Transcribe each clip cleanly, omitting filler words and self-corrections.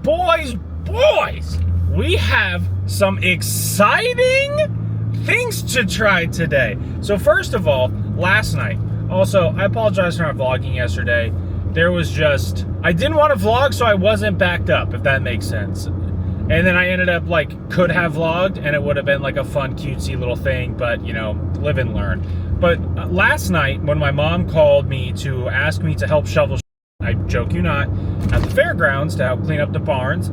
boys, we have some exciting things to try today. So first of all, last night, also, I apologize for not vlogging yesterday. I didn't want to vlog, so I wasn't backed up, if that makes sense. And then I ended up, could have vlogged, and it would have been a fun, cutesy little thing, but, live and learn. But last night, when my mom called me to ask me to help shovel, I joke you not, at the fairgrounds to help clean up the barns,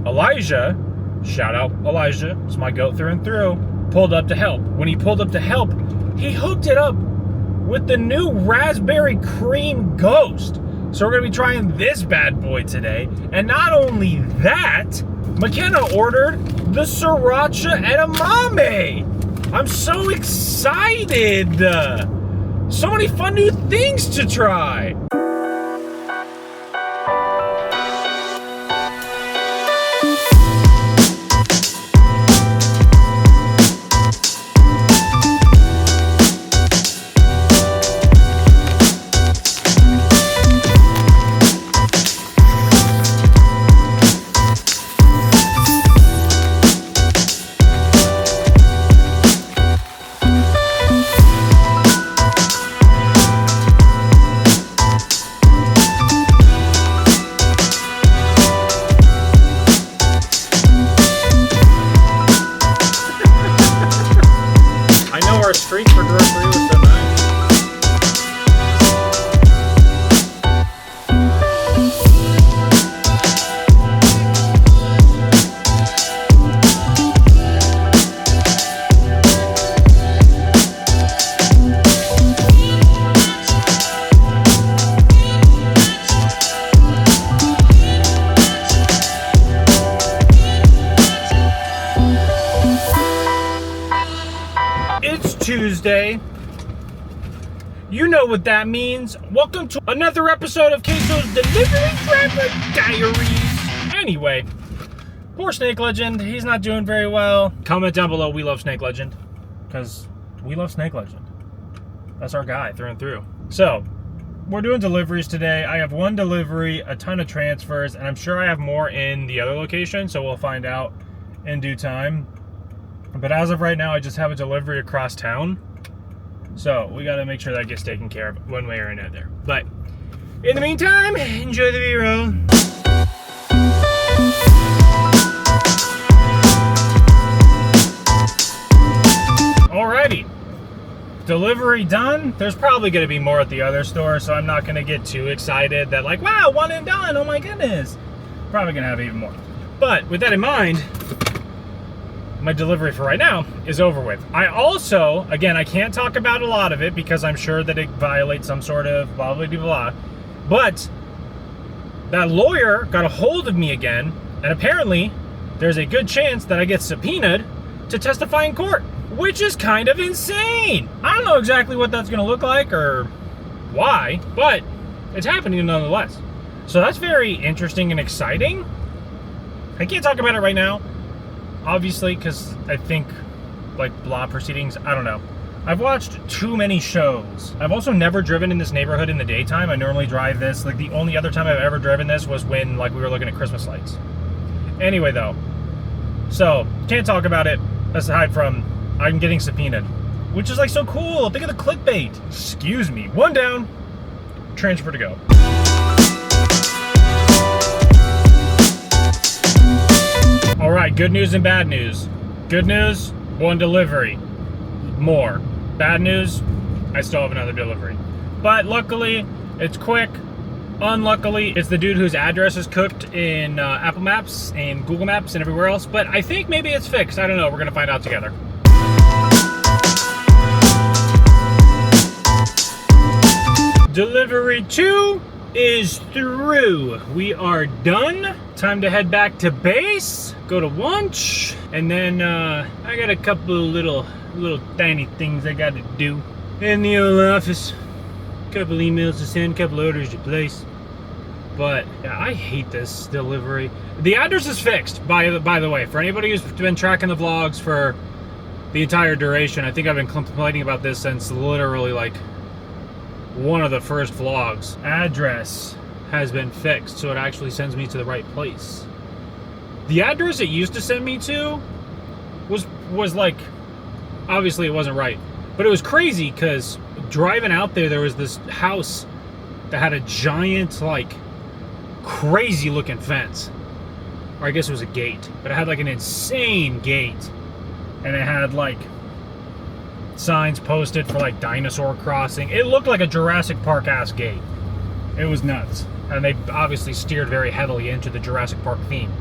Elijah, shout out Elijah, it's my goat through and through, pulled up to help. When he pulled up to help, he hooked it up with the new raspberry cream ghost. So we're gonna be trying this bad boy today. And not only that, McKenna ordered the sriracha edamame. I'm so excited. So many fun new things to try. Street for delivery was so nice. Tuesday. You know what that means. Welcome to another episode of Queso's Delivery Driver Diaries. Anyway, poor Snake Legend. He's not doing very well. Comment down below, we love Snake Legend. Because we love Snake Legend. That's our guy through and through. So, we're doing deliveries today. I have one delivery, a ton of transfers, and I'm sure I have more in the other location, so we'll find out in due time. But as of right now, I just have a delivery across town. So we got to make sure that gets taken care of one way or another. But in the meantime, enjoy the B-roll. Alrighty. Delivery done. There's probably going to be more at the other store, so I'm not going to get too excited that wow, one and done. Oh my goodness. Probably going to have even more. But with that in mind, my delivery for right now is over with. I also, again, I can't talk about a lot of it because I'm sure that it violates some sort of blah, blah, blah, blah. But that lawyer got a hold of me again, and apparently there's a good chance that I get subpoenaed to testify in court, which is kind of insane. I don't know exactly what that's gonna look like or why, but it's happening nonetheless. So that's very interesting and exciting. I can't talk about it right now, obviously, because I think, law proceedings, I don't know. I've watched too many shows. I've also never driven in this neighborhood in the daytime. I normally drive this, the only other time I've ever driven this was when, we were looking at Christmas lights. Anyway, though, so, can't talk about it, aside from I'm getting subpoenaed, which is, so cool. Think of the clickbait. Excuse me. One down, transfer to go. All right, good news and bad news. Good news, one delivery. More. Bad news, I still have another delivery. But luckily, it's quick. Unluckily, it's the dude whose address is cooked in Apple Maps and Google Maps and everywhere else. But I think maybe it's fixed. I don't know. We're going to find out together. Delivery 2 is through. We are done. Time to head back to base, go to lunch, and then I got a couple little tiny things I got to do in the old office. Couple emails to send, couple orders to place. But yeah, I hate this delivery. The address is fixed, by the way. For anybody who's been tracking the vlogs for the entire duration, I think I've been complaining about this since literally one of the first vlogs. Address has been fixed, so it actually sends me to the right place. The address it used to send me to was like, obviously it wasn't right, but it was crazy because driving out there was this house that had a giant, like, crazy looking fence, or I guess it was a gate, but it had like an insane gate, and it had like signs posted for like dinosaur crossing. It looked like a Jurassic Park ass gate. It was nuts, and they obviously steered very heavily into the Jurassic Park theme,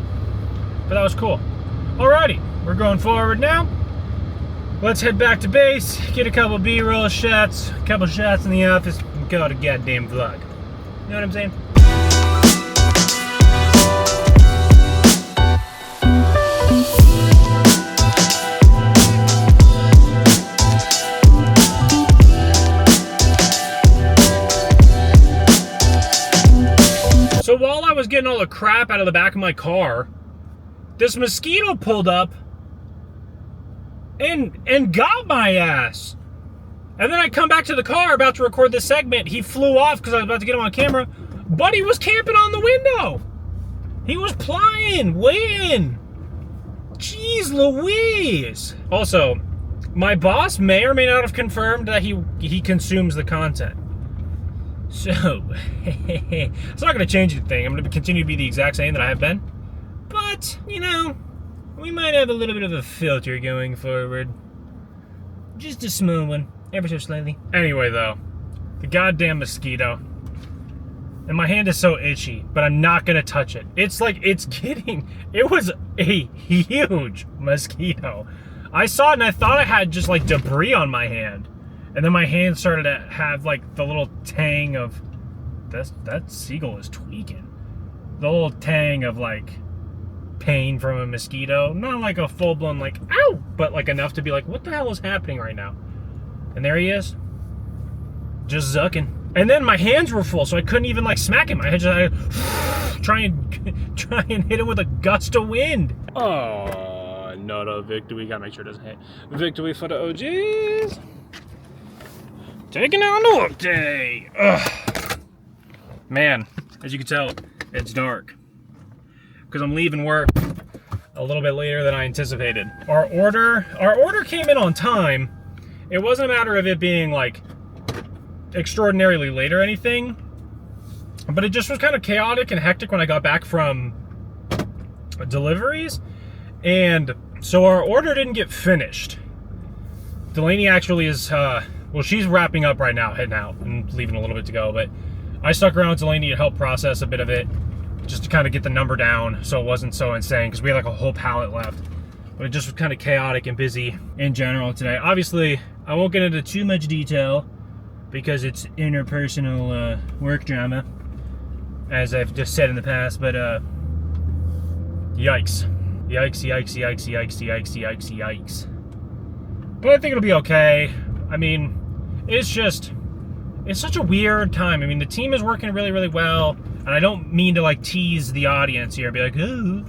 but that was cool. Alrighty, we're going forward now. Let's head back to base, get a couple B-roll shots, a couple shots in the office, and go to goddamn vlog. You know what I'm saying? So while I was getting all the crap out of the back of my car, this mosquito pulled up and got my ass. And then I come back to the car about to record this segment. He flew off because I was about to get him on camera, but he was camping on the window. He was flying, weighing. Jeez Louise. Also, my boss may or may not have confirmed that he consumes the content. So, it's not going to change anything. I'm going to continue to be the exact same that I have been. But, you know, we might have a little bit of a filter going forward. Just a small one, ever so slightly. Anyway, though, the goddamn mosquito. And my hand is so itchy, but I'm not going to touch it. It's like, it was a huge mosquito. I saw it and I thought I had just like debris on my hand. And then my hand started to have like the little tang of, that seagull is tweaking. The little tang of like pain from a mosquito. Not like a full-blown like, ow! But like enough to be like, what the hell is happening right now? And there he is. Just zucking. And then my hands were full, so I couldn't even like smack him. I had to try and hit him with a gust of wind. Oh, no, victory. Gotta make sure it doesn't hit. Victory for the OGs. Taking on the work day. Ugh. Man, as you can tell, it's dark. Because I'm leaving work a little bit later than I anticipated. Our order came in on time. It wasn't a matter of it being like extraordinarily late or anything, but it just was kind of chaotic and hectic when I got back from deliveries. And so our order didn't get finished. Delaney actually is, well, she's wrapping up right now, heading out and leaving a little bit to go, but I stuck around with Delaney to help process a bit of it, just to kind of get the number down so it wasn't so insane, because we had like a whole pallet left. But it just was kind of chaotic and busy in general today. Obviously, I won't get into too much detail because it's interpersonal work drama, as I've just said in the past, but yikes. Yikes, yikes, yikes, yikes, yikes, yikes, yikes. But I think it'll be okay. I mean, it's such a weird time. I mean, the team is working really, really well, and I don't mean to like tease the audience here, be like, ooh,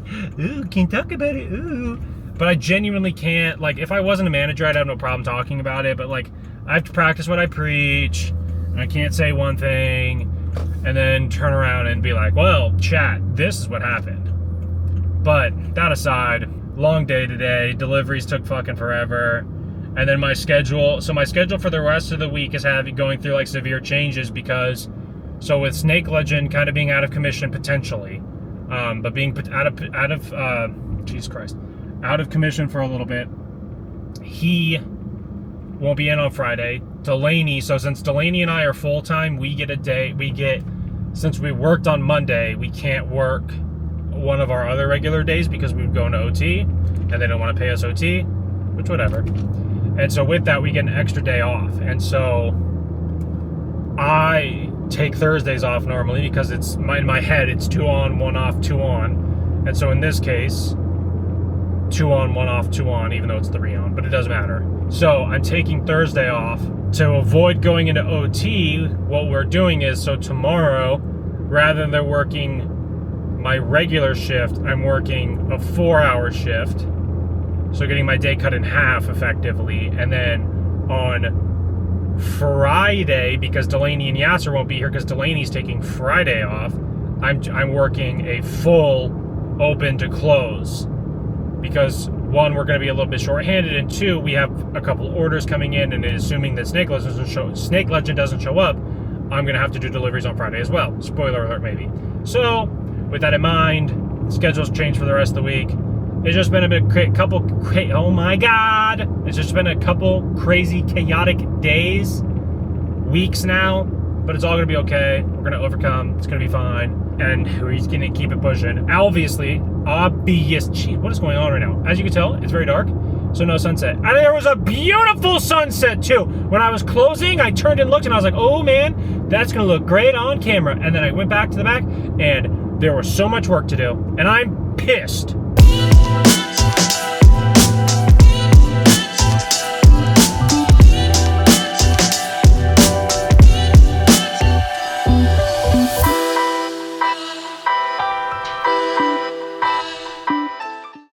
can't talk about it, ooh. But I genuinely can't. Like, if I wasn't a manager, I'd have no problem talking about it, but like, I have to practice what I preach, and I can't say one thing, and then turn around and be like, well, chat, this is what happened. But that aside, long day today, deliveries took fucking forever. And then my schedule for the rest of the week is going through like severe changes because, so with Snake Legend kind of being out of commission potentially, but being out of commission for a little bit, he won't be in on Friday. Delaney, so since Delaney and I are full-time, since we worked on Monday, we can't work one of our other regular days because we would go into OT, and they don't want to pay us OT, which whatever. And so with that, we get an extra day off. And so I take Thursdays off normally because it's in my head, it's 2 on, 1 off, 2 on. And so in this case, 2 on, 1 off, 2 on, even though it's 3 on, but it doesn't matter. So I'm taking Thursday off to avoid going into OT. What we're doing is, so tomorrow, rather than working my regular shift, I'm working a 4-hour shift. So getting my day cut in half effectively. And then on Friday, because Delaney and Yasser won't be here because Delaney's taking Friday off, I'm working a full open to close because one, we're going to be a little bit short-handed, and two, we have a couple orders coming in, and assuming that Snake Legend doesn't show up, I'm going to have to do deliveries on Friday as well. Spoiler alert, maybe. So, with that in mind, schedule's changed for the rest of the week. It's just been oh my God! It's just been a couple crazy, chaotic days, weeks now, but it's all going to be okay. We're going to overcome. It's going to be fine, and we're just going to keep it pushing. Obviously, geez, what is going on right now? As you can tell, it's very dark, so no sunset. And there was a beautiful sunset too. When I was closing, I turned and looked, and I was like, oh man, that's going to look great on camera. And then I went back to the back, and there was so much work to do, and I'm pissed.